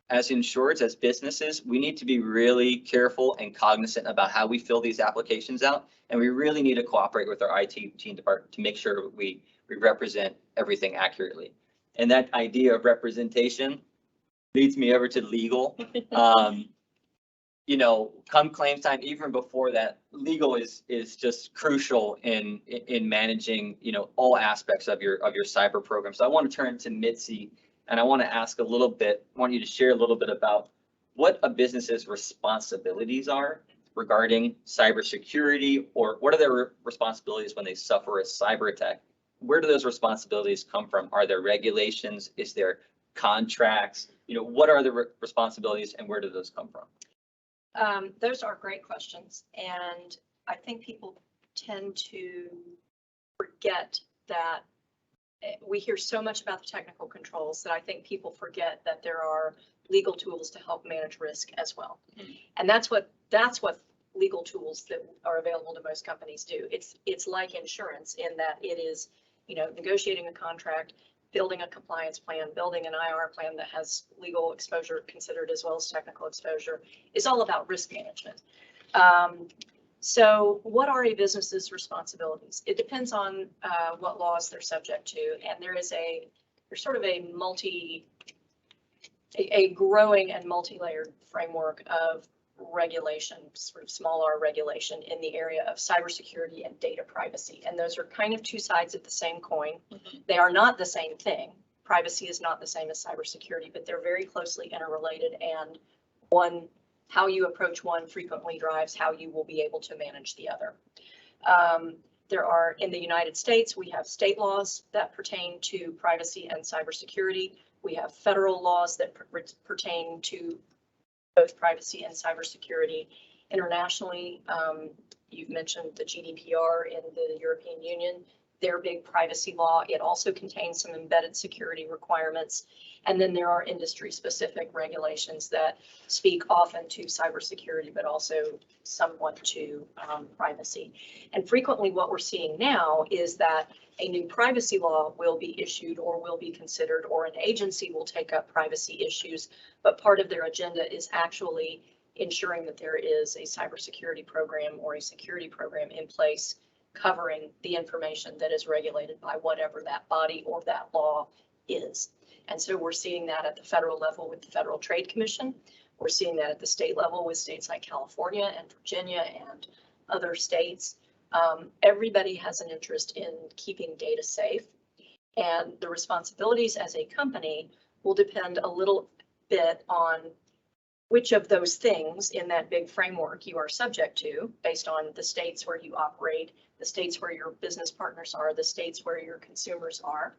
as insureds, as businesses, we need to be really careful and cognizant about how we fill these applications out. And we really need to cooperate with our IT team department to make sure we represent everything accurately. And that idea of representation leads me over to legal. Come claims time, even before that, legal is just crucial in managing, all aspects of your cyber program. So I want to turn to Mitzi and I want to ask want you to share a little bit about what a business's responsibilities are regarding cybersecurity, or what are their responsibilities when they suffer a cyber attack? Where do those responsibilities come from? Are there regulations? Is there contracts? What are the responsibilities and where do those come from? Those are great questions. And I think people tend to forget that we hear so much about the technical controls that I think people forget that there are legal tools to help manage risk as well. Mm-hmm. And that's what legal tools that are available to most companies do. It's like insurance in that it is, negotiating a contract, building a compliance plan, building an IR plan that has legal exposure considered as well as technical exposure. Is all about risk management. So what are a business's responsibilities? It depends on what laws they're subject to, and there's sort of a growing and multi-layered framework of regulation, sort of small r regulation in the area of cybersecurity and data privacy. And those are kind of two sides of the same coin. Mm-hmm. They are not the same thing. Privacy is not the same as cybersecurity, but they're very closely interrelated, and how you approach one frequently drives how you will be able to manage the other. There are, in the United States, we have state laws that pertain to privacy and cybersecurity. We have federal laws that pertain to both privacy and cybersecurity. Internationally, you've mentioned the GDPR in the European Union, their big privacy law. It also contains some embedded security requirements. And then there are industry-specific regulations that speak often to cybersecurity, but also somewhat to privacy. And frequently what we're seeing now is that a new privacy law will be issued or will be considered, or an agency will take up privacy issues, but part of their agenda is actually ensuring that there is a cybersecurity program or a security program in place covering the information that is regulated by whatever that body or that law is. And so we're seeing that at the federal level with the Federal Trade Commission. We're seeing that at the state level with states like California and Virginia and other states. Everybody has an interest in keeping data safe, and the responsibilities as a company will depend a little bit on which of those things in that big framework you are subject to based on the states where you operate, the states where your business partners are, the states where your consumers are,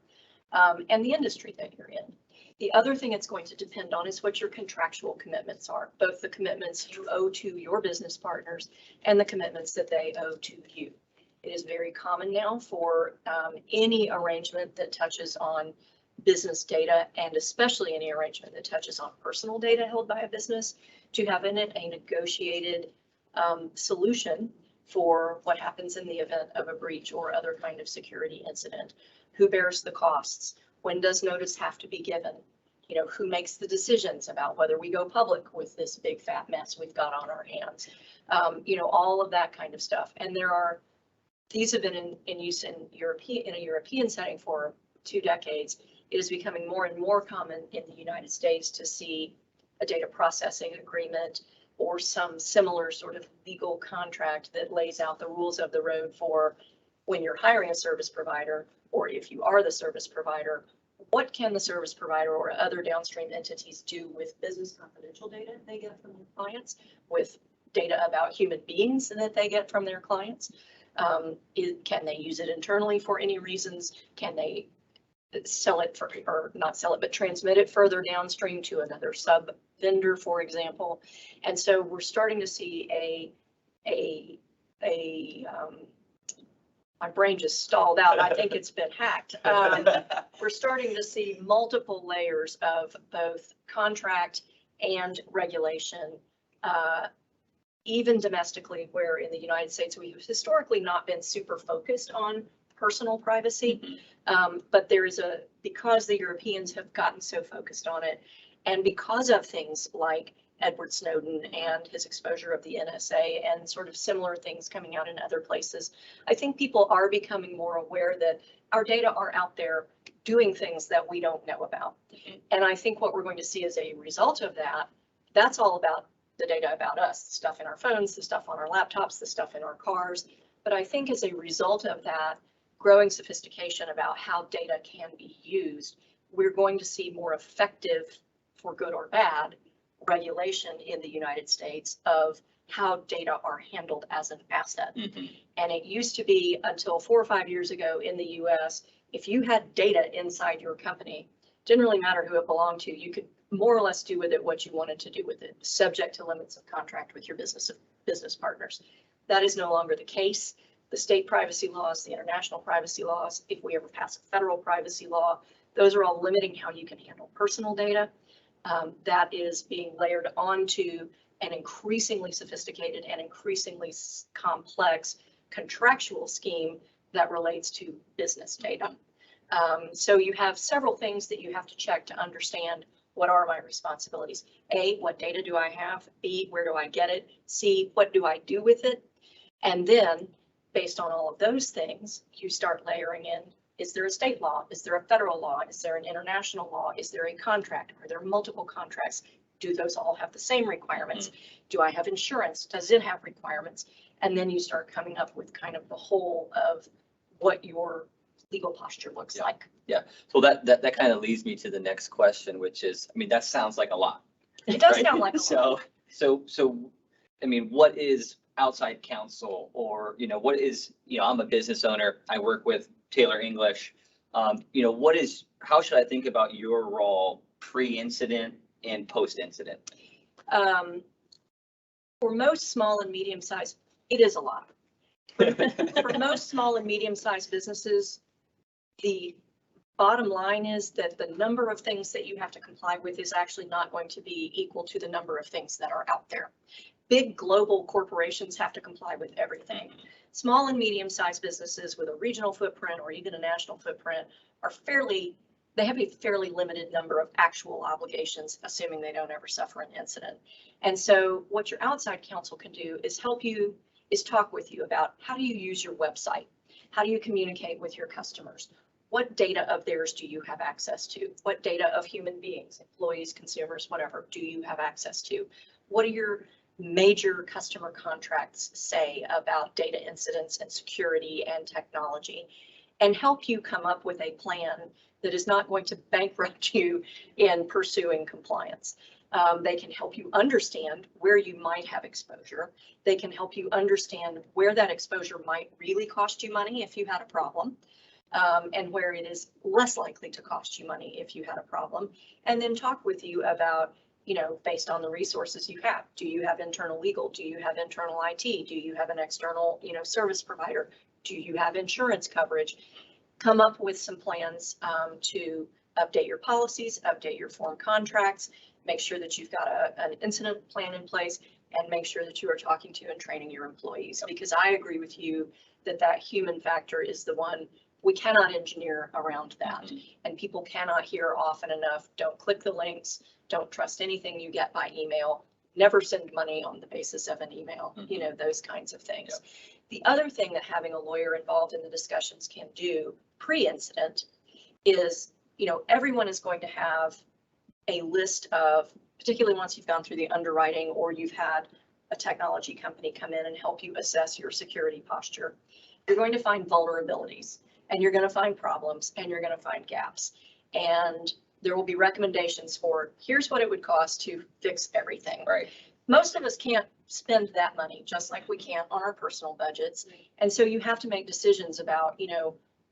and the industry that you're in. The other thing it's going to depend on is what your contractual commitments are, both the commitments you owe to your business partners and the commitments that they owe to you. It is very common now for any arrangement that touches on business data, and especially any arrangement that touches on personal data held by a business, to have in it a negotiated solution for what happens in the event of a breach or other kind of security incident. Who bears the costs? When does notice have to be given? Who makes the decisions about whether we go public with this big fat mess we've got on our hands? All of that kind of stuff. And these have been in use in a European setting for 2 decades. It is becoming more and more common in the United States to see a data processing agreement or some similar sort of legal contract that lays out the rules of the road for when you're hiring a service provider, or if you are the service provider, what can the service provider or other downstream entities do with business confidential data they get from their clients, with data about human beings that they get from their clients? Can they use it internally for any reasons? Can they sell it or not sell it, but transmit it further downstream to another sub vendor, for example? And so we're starting to see my brain just stalled out. I think it's been hacked. We're starting to see multiple layers of both contract and regulation, even domestically, where in the United States we've historically not been super focused on personal privacy, but because the Europeans have gotten so focused on it, and because of things like Edward Snowden and his exposure of the NSA and sort of similar things coming out in other places, I think people are becoming more aware that our data are out there doing things that we don't know about. Mm-hmm. And I think what we're going to see as a result of that, that's all about the data about us, the stuff in our phones, the stuff on our laptops, the stuff in our cars. But I think as a result of that growing sophistication about how data can be used, we're going to see more effective, for good or bad, regulation in the United States of how data are handled as an asset. And it used to be until 4 or 5 years ago in the US, if you had data inside your company, didn't really matter who it belonged to, you could more or less do with it what you wanted to do with it, subject to limits of contract with your business partners. That is no longer the case. The state privacy laws, the international privacy laws, if we ever pass a federal privacy law, those are all limiting how you can handle personal data. That is being layered onto an increasingly sophisticated and increasingly complex contractual scheme that relates to business data. So you have several things that you have to check to understand what are my responsibilities. A, what data do I have? B, where do I get it? C, what do I do with it? And then based on all of those things, you start layering in, is there a state law? Is there a federal law? Is there an international law? Is there a contract? Are there multiple contracts? Do those all have the same requirements? Do I have insurance? Does it have requirements? And then you start coming up with kind of the whole of what your legal posture looks like. Yeah, so that kind of leads me to the next question, which is, I mean, that sounds like a lot. It does right? sound like a lot. So, I mean, what is outside counsel, or, what is, I'm a business owner, I work with Taylor English. How should I think about your role pre-incident and post-incident? For most small and medium-sized, it is a lot. For most small and medium-sized businesses, the bottom line is that the number of things that you have to comply with is actually not going to be equal to the number of things that are out there. Big global corporations have to comply with everything. Small and medium-sized businesses with a regional footprint or even a national footprint are they have a fairly limited number of actual obligations, assuming they don't ever suffer an incident. And so what your outside counsel can do is talk with you about, how do you use your website? How do you communicate with your customers? What data of theirs do you have access to? What data of human beings, employees, consumers, whatever, do you have access to? What do your major customer contracts say about data incidents and security and technology? And help you come up with a plan that is not going to bankrupt you in pursuing compliance. They can help you understand where you might have exposure. They can help you understand where that exposure might really cost you money if you had a problem, and where it is less likely to cost you money if you had a problem. And then talk with you about, based on the resources you have. Do you have internal legal? Do you have internal IT? Do you have an external, service provider? Do you have insurance coverage? Come up with some plans to update your policies, update your form contracts, make sure that you've got an incident plan in place, and make sure that you are talking to and training your employees. Because I agree with you that human factor is the one we cannot engineer around that. And people cannot hear often enough, don't click the links, don't trust anything you get by email, never send money on the basis of an email, those kinds of things. Yep. The other thing that having a lawyer involved in the discussions can do pre-incident is, everyone is going to have a list of, particularly once you've gone through the underwriting or you've had a technology company come in and help you assess your security posture, you're going to find vulnerabilities, and you're going to find problems, and you're going to find gaps. And there will be recommendations for, here's what it would cost to fix everything. Right. Most of us can't spend that money, just like we can't on our personal budgets. And so you have to make decisions about,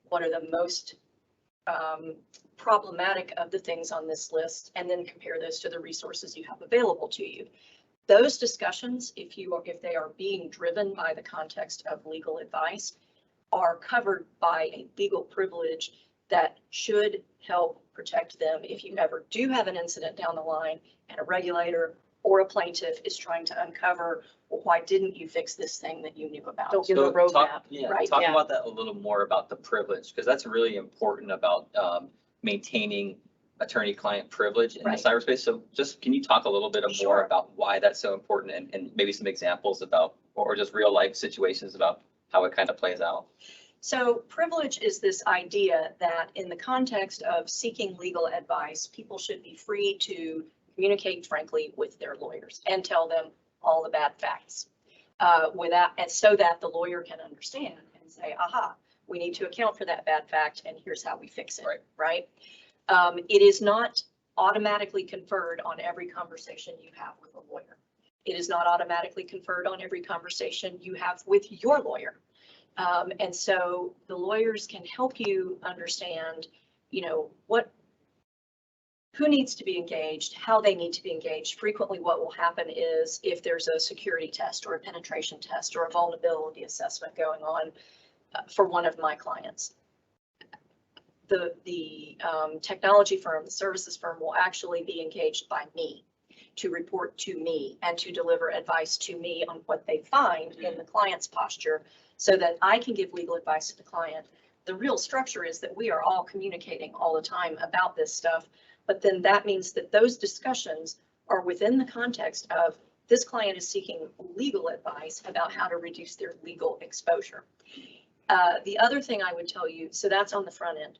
what are the most problematic of the things on this list, and then compare those to the resources you have available to you. Those discussions, if they are being driven by the context of legal advice, are covered by a legal privilege that should help protect them if you ever do have an incident down the line and a regulator or a plaintiff is trying to uncover, well, why didn't you fix this thing that you knew about? Don't give a roadmap. Talk about that a little more, about the privilege, because that's really important about maintaining attorney-client privilege in the cyberspace. So just, can you talk a little bit more about why that's so important, and maybe some examples about, or just real life situations about how it kind of plays out? So privilege is this idea that in the context of seeking legal advice, people should be free to communicate frankly with their lawyers and tell them all the bad facts, and so that the lawyer can understand and say, aha, we need to account for that bad fact, and here's how we fix it, right? It is not automatically conferred on every conversation you have with a lawyer. It is not automatically conferred on every conversation you have with your lawyer. And so the lawyers can help you understand, who needs to be engaged, how they need to be engaged. Frequently what will happen is if there's a security test or a penetration test or a vulnerability assessment going on for one of my clients, the technology firm, the services firm will actually be engaged by me to report to me and to deliver advice to me on what they find in the client's posture so that I can give legal advice to the client. The real structure is that we are all communicating all the time about this stuff, but then that means that those discussions are within the context of this client is seeking legal advice about how to reduce their legal exposure. The other thing I would tell you, so that's on the front end.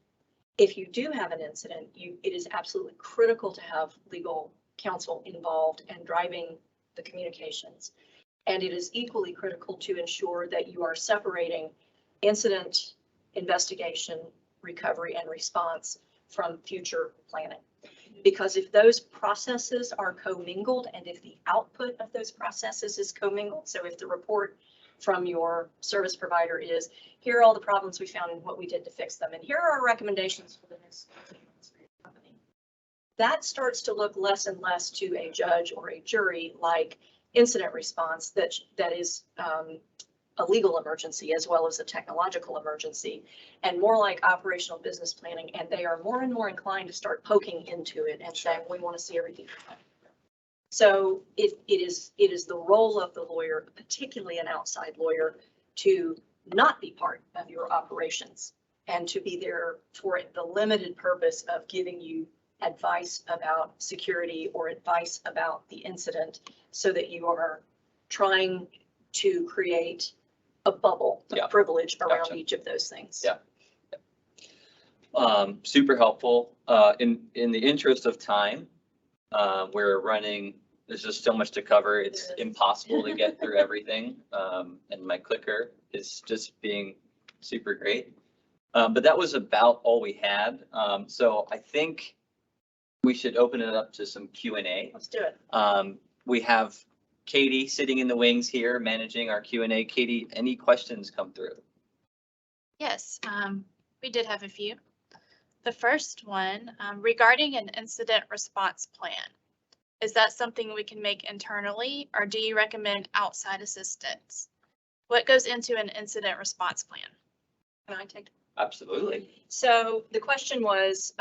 If you do have an incident, it is absolutely critical to have legal counsel involved and driving the communications. And it is equally critical to ensure that you are separating incident investigation, recovery, and response from future planning. Because if those processes are commingled and if the output of those processes is commingled, so if the report from your service provider is, here are all the problems we found and what we did to fix them, and here are our recommendations for the next company, that starts to look less and less to a judge or a jury like incident response that is a legal emergency as well as a technological emergency, and more like operational business planning. And they are more and more inclined to start poking into it and saying, we want to see everything. So it is the role of the lawyer, particularly an outside lawyer, to not be part of your operations and to be there for the limited purpose of giving you advice about security or advice about the incident so that you are trying to create a bubble of privilege around each of those things. Yeah. Super helpful. In the interest of time, we're running, there's just so much to cover. It's impossible to get through everything. And my clicker is just being super great. But that was about all we had. So I think we should open it up to some Q&A. Let's do it. We have Katie sitting in the wings here, managing our Q&A. Katie, any questions come through? Yes, we did have a few. The first one, regarding an incident response plan. Is that something we can make internally, or do you recommend outside assistance? What goes into an incident response plan? Can I take? Absolutely. So the question was,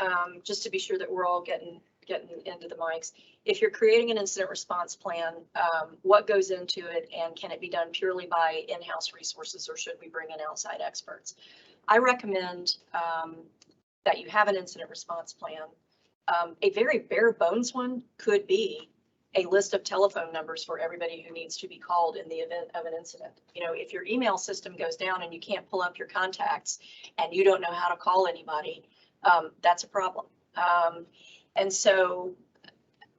just to be sure that we're all getting into the mics, if you're creating an incident response plan, what goes into it, and can it be done purely by in-house resources, or should we bring in outside experts? I recommend that you have an incident response plan. A very bare bones one could be a list of telephone numbers for everybody who needs to be called in the event of an incident. If your email system goes down and you can't pull up your contacts and you don't know how to call anybody, that's a problem. And so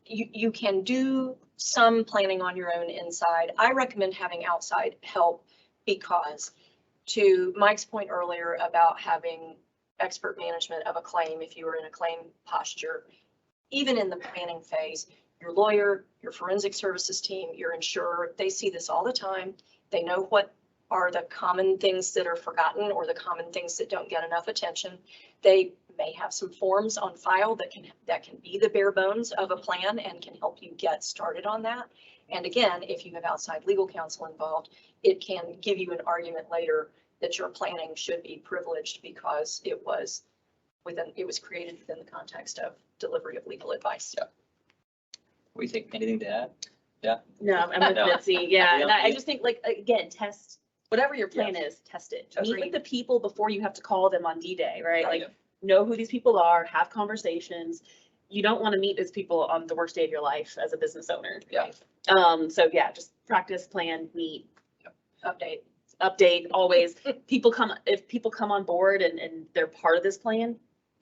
you can do some planning on your own inside. I recommend having outside help because, to Mike's point earlier about having expert management of a claim, if you were in a claim posture, even in the planning phase, your lawyer, your forensic services team, your insurer, they see this all the time. They know what are the common things that are forgotten or the common things that don't get enough attention. They may have some forms on file that can be the bare bones of a plan and can help you get started on that. And again, if you have outside legal counsel involved, it can give you an argument later that your planning should be privileged because it was created within the context of delivery of legal advice. Yeah. What do you think? Anything to add? Yeah. No, I'm with Mitzi. Yeah, and I just think, like, again, test whatever your plan is. Test it. Meet with the people before you have to call them on D-Day, right? Like, know who these people are. Have conversations. You don't want to meet these people on the worst day of your life as a business owner. Yeah. So yeah, just practice, plan, meet, Update always. If people come on board and they're part of this plan,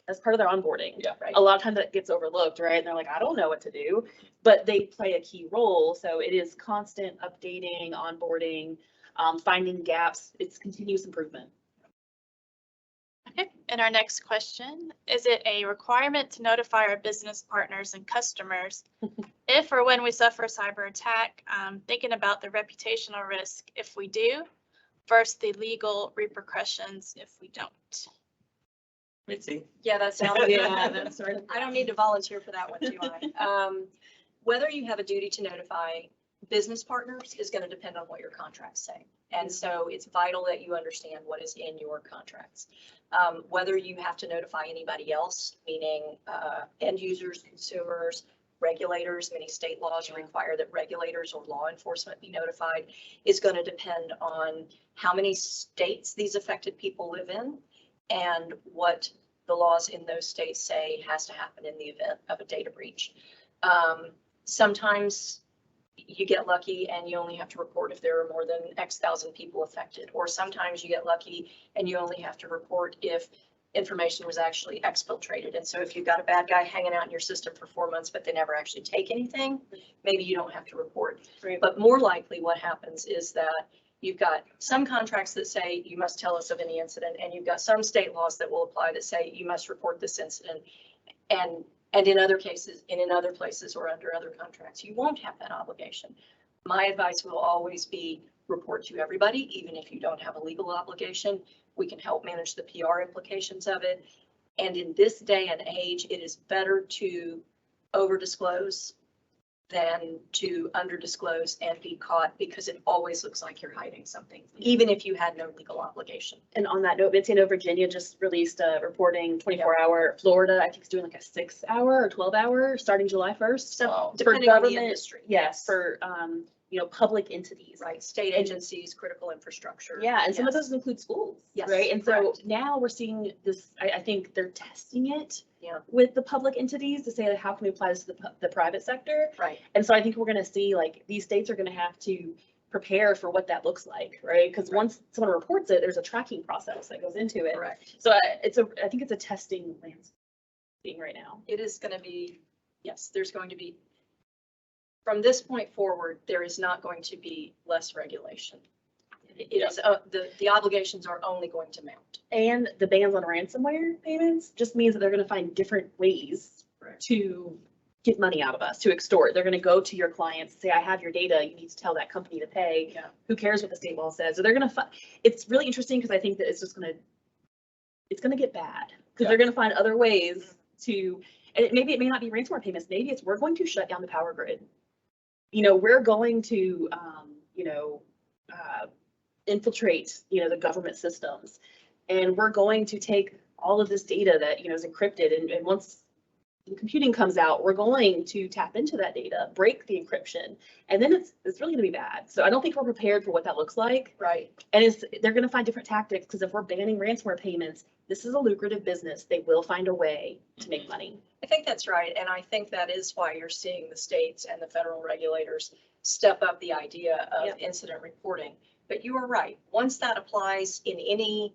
as part of their onboarding. Yeah. Right. A lot of times that gets overlooked, right? And they're like, I don't know what to do, but they play a key role. So it is constant updating, onboarding, finding gaps. It's continuous improvement. Okay, and our next question, is it a requirement to notify our business partners and customers if or when we suffer a cyber attack, thinking about the reputational risk if we do versus the legal repercussions if we don't? Mitzi? Yeah, that sounds Yeah, good. that's sort of. I don't need to volunteer for that one, do I? Whether you have a duty to notify business partners is going to depend on what your contracts say. And so it's vital that you understand what is in your contracts. Whether you have to notify anybody else, meaning end users, consumers, regulators, many state laws require that regulators or law enforcement be notified, is going to depend on how many states these affected people live in and what the laws in those states say has to happen in the event of a data breach. Sometimes you get lucky and you only have to report if there are more than X thousand people affected, or sometimes you get lucky and you only have to report if information was actually exfiltrated. And so if you've got a bad guy hanging out in your system for 4 months, but they never actually take anything, maybe you don't have to report. Right. But more likely what happens is that you've got some contracts that say you must tell us of any incident, and you've got some state laws that will apply that say you must report this incident. And in other cases, and in other places or under other contracts, you won't have that obligation. My advice will always be report to everybody, even if you don't have a legal obligation. We can help manage the PR implications of it. And in this day and age, it is better to over disclose than to under disclose and be caught, because it always looks like you're hiding something, even if you had no legal obligation. And on that note, Mitzi, I know Virginia just released a reporting 24-hour. Florida, I think, is doing like a 6-hour or 12-hour starting July 1st. So Wow. depending on the government, industry. Yes, for public entities. Right, state agencies, critical infrastructure. Yeah, and some of Yes. those include schools. Yes, Right. And so correct. now we're seeing this, I think they're testing it Yeah. with the public entities to say, like, how can we apply this to the private sector? Right. And so I think we're going to see, like, these states are going to have to prepare for what that looks like, right? Because Right. once someone reports it, there's a tracking process that goes into it. Correct. So I think it's a testing landscape right now. It is going to be, yes, there's going to be, from this point forward, there is not going to be less regulation. It is, the obligations are only going to mount. And the bans on ransomware payments just means that they're going to find different ways Right. to get money out of us, to extort. They're going to go to your clients, say, I have your data, you need to tell that company to pay. Yeah. Who cares what the state law says? So they're going to it's really interesting, because I think that it's going to get bad, because they're going to find other ways to, and maybe it may not be ransomware payments. Maybe it's, we're going to shut down the power grid. We're going to, infiltrate, the government systems. And we're going to take all of this data that, is encrypted. And once the computing comes out, we're going to tap into that data, break the encryption, and then it's really gonna be bad. So I don't think we're prepared for what that looks like. Right. And they're gonna find different tactics, because if we're banning ransomware payments, this is a lucrative business. They will find a way to make money. I think that's right. And I think that is why you're seeing the states and the federal regulators step up the idea of Yep. incident reporting. But you are right. Once that applies in any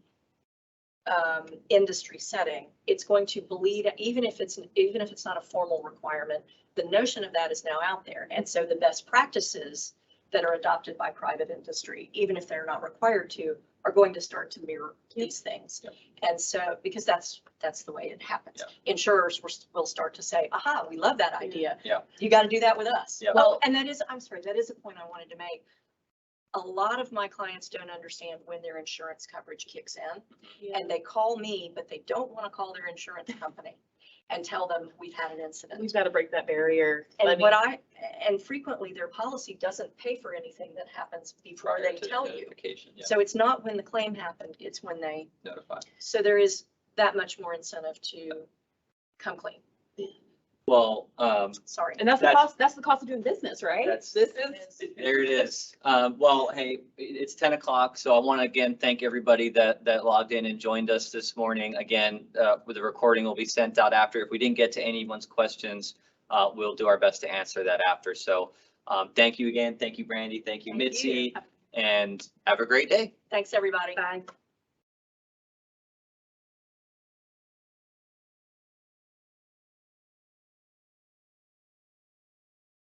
industry setting, it's going to bleed, even if it's not a formal requirement. The notion of that is now out there. And so the best practices that are adopted by private industry, even if they're not required to, are going to start to mirror these things. Yep. And so, because that's the way it happens. Yep. Insurers will start to say, aha, we love that idea. Yeah. You got to do that with us. Yep. Well, and that is a point I wanted to make. A lot of my clients don't understand when their insurance coverage kicks in, and they call me, but they don't want to call their insurance company and tell them we've had an incident. We've got to break that barrier. And frequently their policy doesn't pay for anything that happens before Prior they to the tell you. notification, yeah. So it's not when the claim happened, it's when they, Notify. so there is that much more incentive to come clean. Well, Sorry. And that's the cost of doing business, right? That's- This is. there it is. Well, hey, it's 10 o'clock, so I want to again thank everybody that logged in and joined us this morning. Again, with the recording will be sent out after. If we didn't get to anyone's questions, we'll do our best to answer that after. So thank you again. Thank you, Brandy. Thank you, Thank Mitzi. you. And have a great day. Thanks, everybody. Bye.